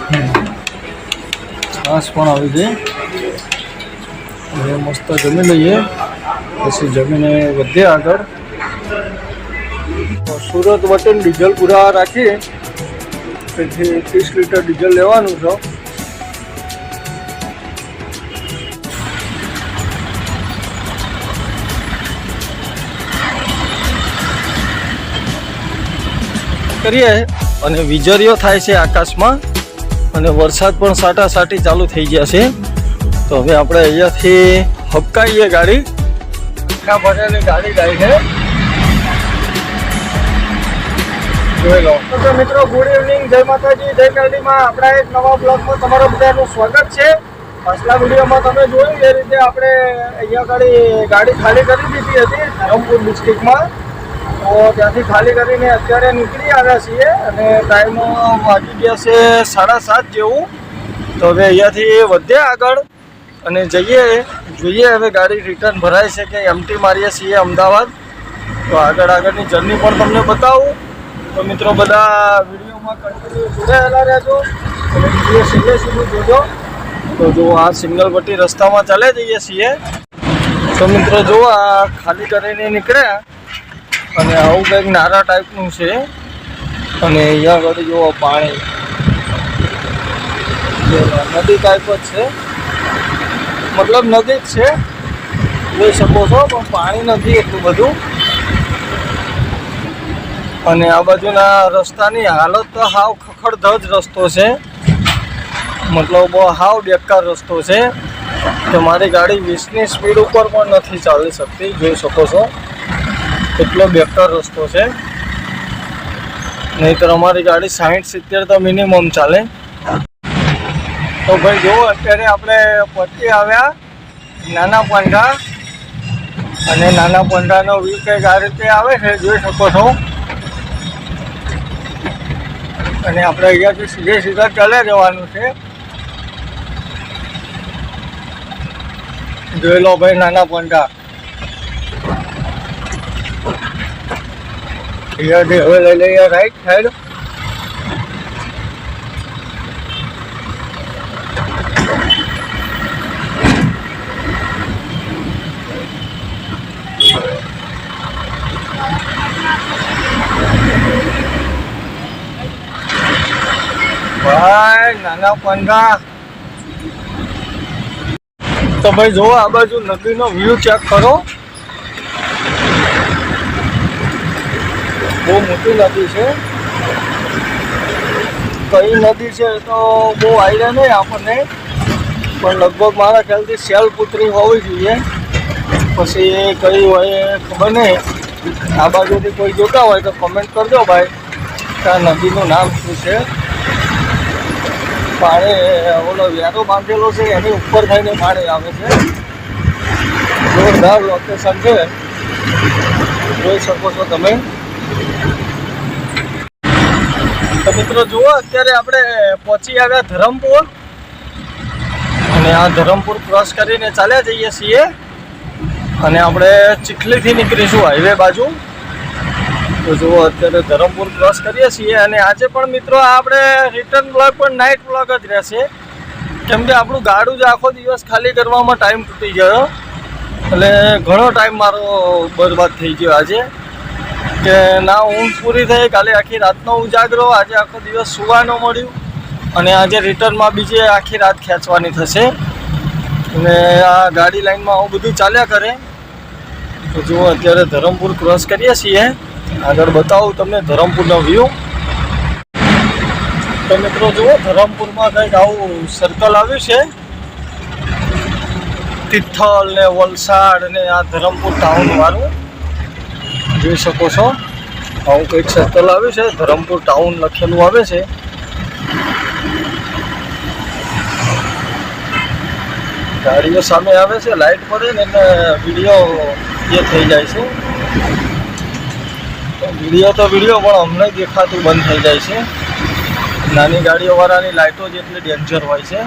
છાશ પણ આવી ગઈ. હવે મસ્ત જમી લઈએ, પછી જમીને વધીએ આગળ. સુરત વતન ડીઝલ પૂરા રાખીએ, તેથી 30 લીટર ડીઝલ લેવાનું છે. કરીએ અને વીજળીઓ થાય છે આકાશમાં, અને વરસાદ પણ સાટાસાટી ચાલુ થઈ ગયા છે. તો હવે આપણે અહીંયાથી હબકાઈએ ગાડી. આખા ભરેલી ગાડી જાય છે, જોઈ લો. તો મિત્રો, ગુડ ઇવનિંગ, જય માતાજી, જય કાળીમાં. આપણા એક નવા બ્લોગમાં તમારા બધાનું સ્વાગત છે. પાછલા વિડીયોમાં તમે જોયું એ રીતે આપણે અહીંયા ગાડી ખાલી કરી દીધી હતી ધરમપુર ડિસ્ટ્રિક્ટમાં. તો ત્યાંથી ખાલી કરીને અત્યારે નીકળી આવ્યા છીએ, અને ટાઈમ વાગી ગયા છે 7:30 જેવું. તો હવે અહીંયાથી વધીએ આગળ અને જોઈએ હવે ગાડી રિટર્ન ભરાય છે કે એમટી મારીએ છીએ અમદાવાદ. તો આગળની જર્ની પણ તમને બતાવું. તો મિત્રો, બધા વિડીયોમાં કન્ટિન્યુ જોડાયેલા રહેજો અને વિડીયો છેલ્લે સુધી જોજો. તો જો આ સિંગલ પટ્ટી રસ્તામાં ચાલે જઈએ છીએ. તો મિત્રો, જો આ ખાલી કરીને નીકળ્યા, અને આવું કંઈક નારા ટાઈપનું છે. અને અહીંયા આગળ જુઓ પાણી, નદી ટાઈપ જ છે, મતલબ નદી જ છે, જોઈ શકો છો, પણ પાણી નથી એટલું બધું. અને આ બાજુના રસ્તાની હાલત તો હાવ ખખડધજ રસ્તો છે, મતલબ હાવ બેકાર રસ્તો છે. તો મારી ગાડી 20ની સ્પીડ ઉપર પણ નથી ચાલી શકતી, જોઈ શકો છો, એટલો બેકાર રસ્તો છે. નહીંતર અમારી ગાડી 60-70 તો મિનિમમ ચાલે. તો ભાઈ જુઓ, અત્યારે આપણે પહોંચી આવ્યા નાના પાંડા, અને નાના પાંડાનો વ્યૂ કંઈક આ રીતે આવે છે, જોઈ શકો છો. અને આપણે અહીંયાથી સીધા ચાલે જવાનું છે. જોઈ લો ભાઈ નાના પાંડા. અહીંયાથી હવે લઈ લઈએ રાઈટ સાઈડ. ભાઈ નાના પાંડા. તો ભાઈ જુઓ, આ બાજુ નદીનો વ્યૂ ચેક કરો. બહુ મોટી નદી છે. કઈ નદી છે તો બહુ આઈડિયા નહીં આપણને, પણ લગભગ મારા ખ્યાલથી શૈલપુત્રી હોવી જોઈએ. પછી એ કઈ હોય ખબર નહીં. આ બાજુથી કોઈ જોતા હોય તો કમેન્ટ કરજો ભાઈ કે આ નદીનું નામ શું છે. પાણી ઓલો વેરો બાંધેલો છે, એની ઉપર થઈને પાણી આવે છે. જોરદાર લોકેશન છે, જોઈ શકો છો તમે. તો મિત્રો જુઓ, અત્યારે આપણે પહોંચી આવ્યા ધરમપુર, અને આ ધરમપુર ક્રોસ કરીને ચાલ્યા જઈએ છીએ. અને આપણે ચીખલીથી નીકળીશું હાઈવે બાજુ. તો જુઓ, અત્યારે ધરમપુર ક્રોસ કરીએ છીએ. અને આજે પણ મિત્રો આપણે રિટર્ન બ્લોગ પણ નાઇટ બ્લોગ જ રહેશે, કેમ કે આપણું ગાડું જ આખો દિવસ ખાલી કરવામાં ટાઈમ તૂટી ગયો. એટલે ઘણો ટાઈમ મારો બરબાદ થઈ ગયો આજે, કે ના ઊંઘ પૂરી થઈ, કાલે આખી રાતનો ઉજાગરો, આજે આખો દિવસ સુવા ન મળ્યું, અને આજે રિટર્નમાં બીજે આખી રાત ખેંચવાની થશે. અને આ ગાડી લાઈનમાં આવું બધું ચાલ્યા કરે. તો જુઓ, અત્યારે ધરમપુર ક્રોસ કરીએ છીએ. આગળ બતાવું તમને ધરમપુરનો વ્યૂ. તો મિત્રો જુઓ, ધરમપુરમાં કંઈક આવું સર્કલ આવ્યું છે. તિથલ ને વલસાડ ને આ ધરમપુર ટાઉન વાળું જોઈ શકો છો. આવું કંઈક સર્કલ આવ્યું છે, ધરમપુર ટાઉન લખેલું આવે છે. ગાડીઓ સામે આવે છે, લાઇટ પડે ને એટલે વિડીયો એ થઈ જાય છે. વિડીયો પણ અમને દેખાતું બંધ થઈ જાય છે. નાની ગાડીઓવાળાની લાઇટો જ એટલી ડેન્જર હોય છે.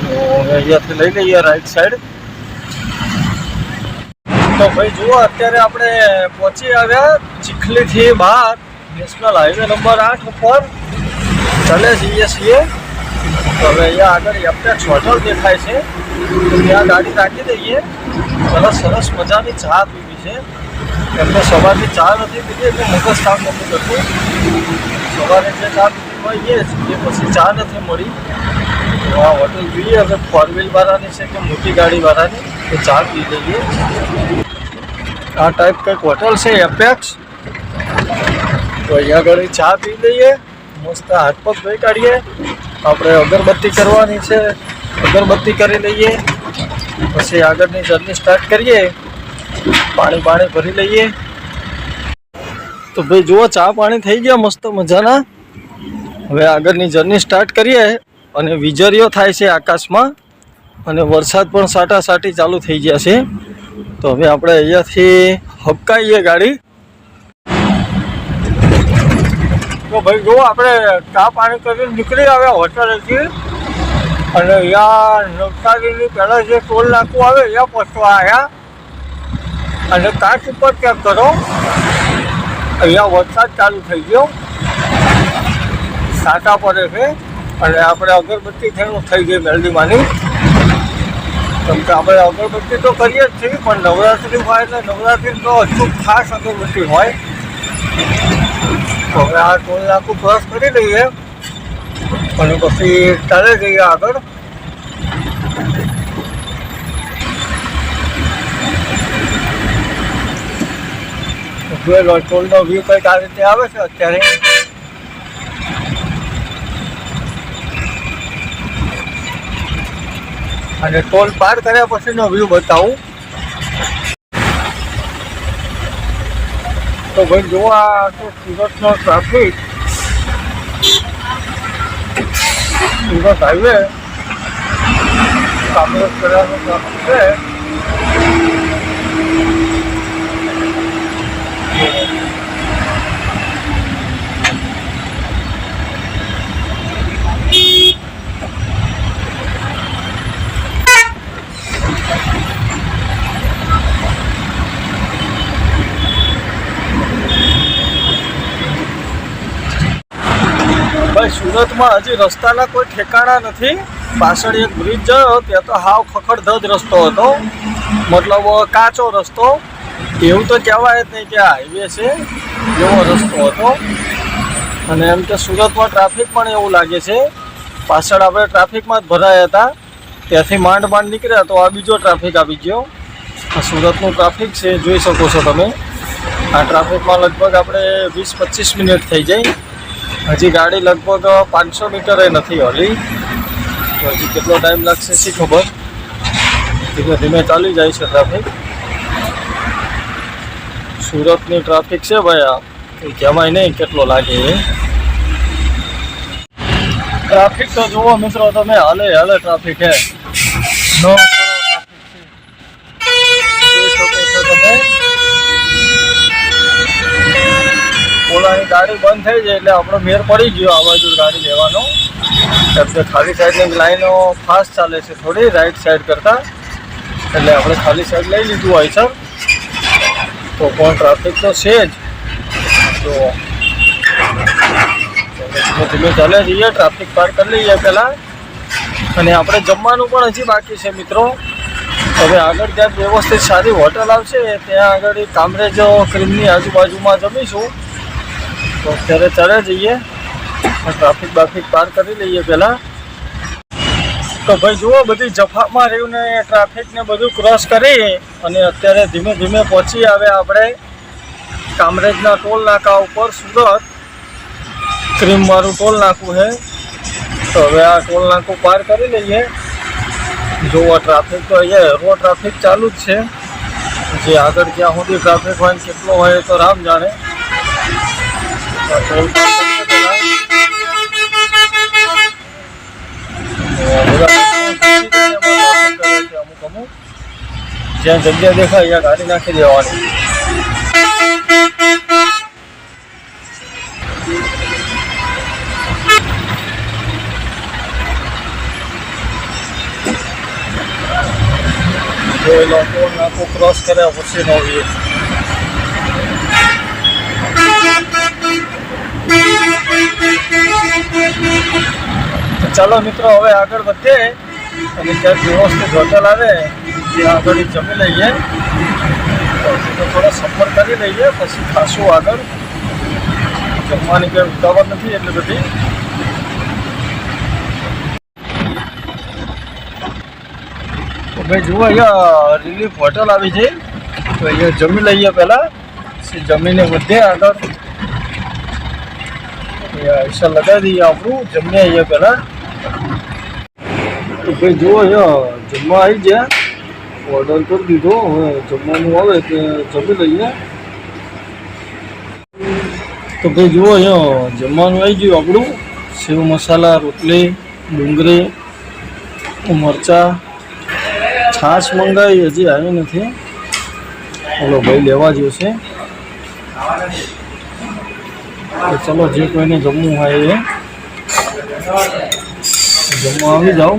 તો અહીંયાથી લઈ લઈએ રાઈટ સાઈડ. તો ભાઈ જુઓ, અત્યારે આપણે પહોંચી આવ્યા ચીખલીથી બહાર નેશનલ હાઈવે નંબર 8 ઉપર. ચાલે જઈએ છીએ. તો હવે અહીંયા આગળ એપેક્સ હોટલ દેખાય છે, તો ત્યાં ગાડી રાખી દઈએ. સરસ મજાની ચા પીવી છે. એમને સવારની ચા નથી પીધી એટલે મગજ કામ નથી કરતું. સવારે જે ચા પીધી હોય એ પછી ચા નથી મળી. તો આ હોટલ જોઈએ હવે 4 વ્હીલ વાળાની છે કે મોટી ગાડી વાળાની, તો ચા પી લઈએ. આ ટાઈપ કંઈક હોટલ છે એપેક્સ. તો અહીંયા આગળ ચા પી લઈએ, મસ્ત હાથ પગ ધોઈ કાઢીએ. આપણે અગરબત્તી કરવાની છે, અગરબત્તી કરી લઈએ. પછી આગળની જર્ની સ્ટાર્ટ કરીએ. પાણી ભરી લઈએ. તો ભાઈ જુઓ ચા પાણી થઈ ગયા મસ્ત મજાના. હવે આગળની જર્ની સ્ટાર્ટ કરીએ. અને વીજળીઓ થાય છે આકાશમાં, અને વરસાદ પણ સાટાસાટી ચાલુ થઈ ગયા છે. તો હવે આપણે અહીંયાથી હબકાઈએ ગાડી. તો ભાઈ જુઓ આપણે ચા પાણી કરીને નીકળી આવ્યા હોટલથી, અને અહીંયા નવસારીની પહેલાં જે ટોલ નાકું આવે અહીંયા પહોંચવા આવ્યા. અને કાચ ઉપર ચેક કરો, અહીંયા વરસાદ ચાલુ થઈ ગયો, છાંટા પડે છે. અને આપણે અગરબત્તી થઈ ગઈ મેલડીમાંની. કેમ કે આપણે અગરબત્તી તો કરીએ જ છીએ, પણ નવરાત્રિ હોય એટલે નવરાત્રિ તો અચૂક ખાસ અગરબત્તી હોય. તો હવે આ ટોલ નાકું ક્રોસ કરી લઈએ અને પછી ચાલે જઈએ આગળ. ટોલનો વ્યૂ કંઈક આ રીતે આવે છે અત્યારે. અને ટોલ પાર કર્યા પછીનો વ્યૂ બતાવું. તો ભાઈ જોવા તો સુરતનો ટ્રાફિક, સુરત હાઈવે કામરેજ કર્યાનો ટ્રાફિક છે. ભાઈ સુરતમાં હજી રસ્તાના કોઈ ઠેકાણા નથી. પાછળ એક બ્રિજ ગયો ત્યાં તો હાવ ખખડધજ રસ્તો હતો, મતલબ કાચો રસ્તો. એવું તો કહેવાય જ નહીં કે આ હાઈવે છે એવો રસ્તો હતો. અને એમ કે સુરતમાં ટ્રાફિક પણ એવું લાગે છે. પાછળ આપણે ટ્રાફિકમાં જ ભરાયા હતા, ત્યાંથી માંડ નીકળ્યા તો આ બીજો ટ્રાફિક આવી ગયો. આ સુરતનું ટ્રાફિક છે, જોઈ શકો છો તમે. આ ટ્રાફિકમાં લગભગ આપણે 20-25 મિનિટ થઈ જાય. હજી ગાડી લગભગ 500 મીટરે નથી હલી. હજી કેટલો ટાઈમ લાગશે શી ખબર. ધીમે ધીમે ચાલી જાય છે ટ્રાફિક. સુરતની ટ્રાફિક છે ભાઈ, આ કહેવાય નહીં કેટલો લાગે એ ટ્રાફિક. તો જુઓ મિત્રો તમે, હાલે ટ્રાફિક હે. નો ઓલાની ગાડી બંધ થઈ જાય એટલે આપણો મેર પડી ગયો આ બાજુ ગાડી લેવાનો. કેમ કે ખાલી સાઈડની લાઈનો ફાસ્ટ ચાલે છે થોડી રાઈટ સાઈડ કરતાં, એટલે આપણે ખાલી સાઈડ લઈ લીધું હોય છે. તો પણ ટ્રાફિક તો છે જ. તો ધીમે ચાલે જઈએ, ટ્રાફિક પાર કરી લઈએ પહેલાં. અને આપણે જમવાનું પણ હજી બાકી છે મિત્રો. હવે આગળ ક્યાંક વ્યવસ્થિત સારી હોટલ આવશે ત્યાં આગળ કામરેજ ક્રીમની આજુબાજુમાં જમીશું. તો અત્યારે ચાલે જઈએ, ટ્રાફિક બાફિક પાર કરી લઈએ પહેલાં. તો ભાઈ જુઓ બધી જફામાં રહ્યું ને ટ્રાફિકને બધું ક્રોસ કરી અને અત્યારે ધીમે ધીમે પહોંચી આવ્યા આપણે કામરેજના ટોલ નાકા ઉપર. સુરત ક્રીમવાળું ટોલ નાકું છે. તો હવે આ ટોલ નાકું પાર કરી લઈએ. જુઓ ટ્રાફિક તો અહીંયા હેરો ટ્રાફિક ચાલુ જ છે. જે આગળ ક્યાં સુધી ટ્રાફિક હોય ને કેટલો હોય તો રામ જાણે. ટોલ પાર કરીએ પહેલાં. અમુક જ્યાં જગ્યા દેખાય ત્યાં ગાડી નાખી દેવાની. જોઈ લો ટોલ નાકું ક્રોસ કર્યા પછીનો વ્યૂ. તો ચાલો મિત્રો હવે આગળ વધીએ અને ક્યાંક વ્યવસ્થિત હોટલ આવે ત્યાં આગળ જમી લઈએ, તો થોડો સફર કરી લઈએ પછી ખાસું આગળ. જમવાની કંઈ ઉતાવળ નથી એટલે બધી. તો ભાઈ જુઓ અહીંયા રિલીફ હોટલ આવી છે, તો અહીંયા જમી લઈએ પહેલાં, પછી જમીને વધીએ આગળ. ઈશા લગાવી દઈએ આપણું, જમીએ અહીંયા પહેલાં. તો ભાઈ જુઓ અહીંયા જમવા આવી ગયા, ઓર્ડર કરી દીધો, હવે જમવાનું આવે તે જમી લઈએ. તો ભાઈ જુઓ અહીંયા જમવાનું આવી ગયું આપણું, સેવ મસાલા, રોટલી, ડુંગળી, મરચાં, છાશ મંગાવી હજી આવી નથી. ઓલો ભાઈ લેવા જશે. તો ચલો જે કોઈને જમવું હોય એ જમવા આવી જાઓ.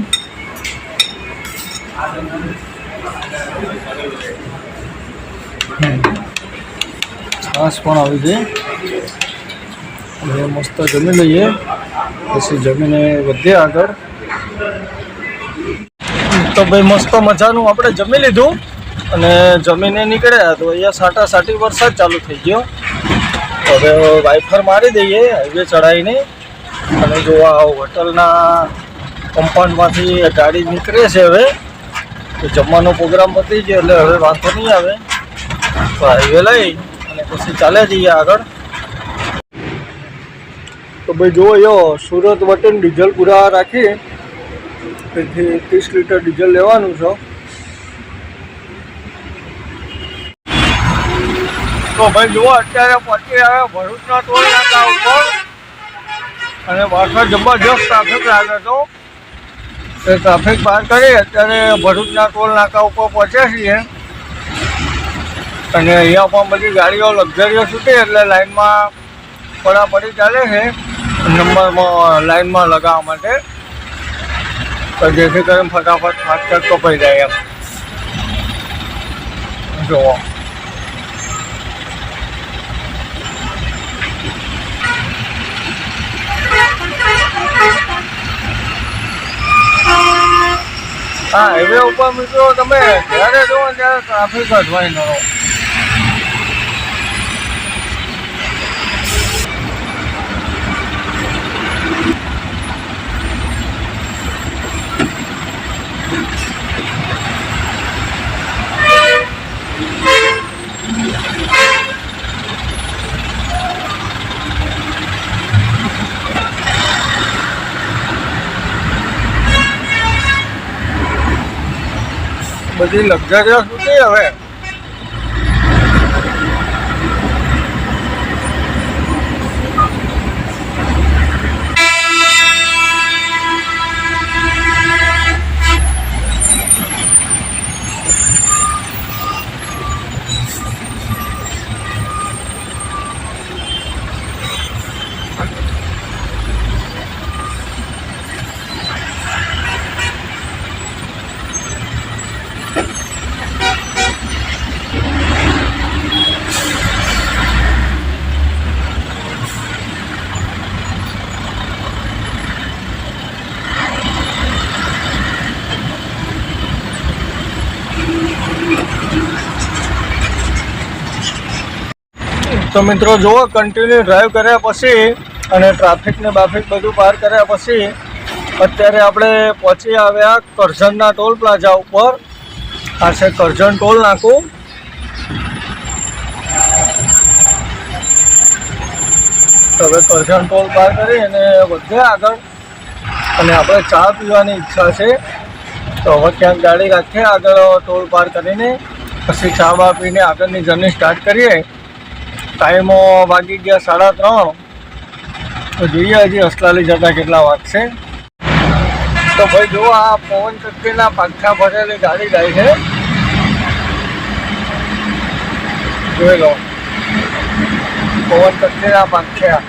છાશ પણ આવી છે. હવે મસ્ત જમી લઈએ પછી જમીને વધીએ આગળ. તો ભાઈ મસ્ત મજાનું આપણે જમી લીધું અને જમીને નીકળ્યા તો અહીંયા સાટાસાટી વરસાદ ચાલુ થઈ ગયો. હવે વાઇફર મારી દઈએ હાઈવે ચડાવીને, અને જો આ હોટલના કમ્પાઉન્ડમાંથી ગાડી નીકળે છે હવે. તો જમવાનો પ્રોગ્રામ પતી ગયો એટલે હવે વાંધો નહીં આવે. તો હાઈવે લઈ અને પછી ચાલે જઈએ આગળ. તો ભાઈ જુઓ યો સુરત વટન ડીઝલ પૂરા રાખી, તેથી 30 લીટર ડીઝલ લેવાનું છે. તો ભાઈ જુઓ અત્યારે પહોંચી આવે ભરૂચના ટોલ નાકા ઉપર, અને વરસાદ જબરજસ્ત ટ્રાફિક લાગે તો એ ટ્રાફિક પાર કરી અત્યારે ભરૂચના ટોલ નાકા ઉપર પહોંચ્યા છીએ. અને અહીંયા પણ બધી ગાડીઓ લક્ઝરીઓ છૂટી એટલે લાઇનમાં પડાપડી ચાલે છે નંબરમાં લાઇનમાં લગાવવા માટે, તો જેથી કરીને ફટાફટ ફાસ્ટેગ કપાઈ જાય એમ. જુઓ હા હાઈવે ઉપર મિત્રો તમે જ્યારે જુઓ ત્યારે ટ્રાફિક જ હોય ન રહો. બધી લક્ઝરીઓ સુધી હવે. તો મિત્રો જુઓ કન્ટિન્યુ ડ્રાઈવ કર્યા પછી અને ટ્રાફિકને બાફિક બધું પાર કર્યા પછી અત્યારે આપણે પહોંચી આવ્યા કરજણના ટોલ પ્લાઝા ઉપર. આ છે કરજણ ટોલ નાકું. હવે કરજણ ટોલ પાર કરી અને વધ્યા આગળ, અને આપણે ચા પીવાની ઈચ્છા છે તો હવે ક્યાંક ગાડી રાખીએ આગળ ટોલ પાર કરીને, પછી ચા બા પીને આગળની જર્ની સ્ટાર્ટ કરીએ. ટાઈમો વાગી ગયા 3:30, તો જોઈએ હજી અસલાલી જતા કેટલા વાગશે. તો ભાઈ જુઓ આ પવન ચક્કીના પાંખા ભરેલી ગાડી જાય છે, જોઈ લો પવન ચક્કીના પાંખા.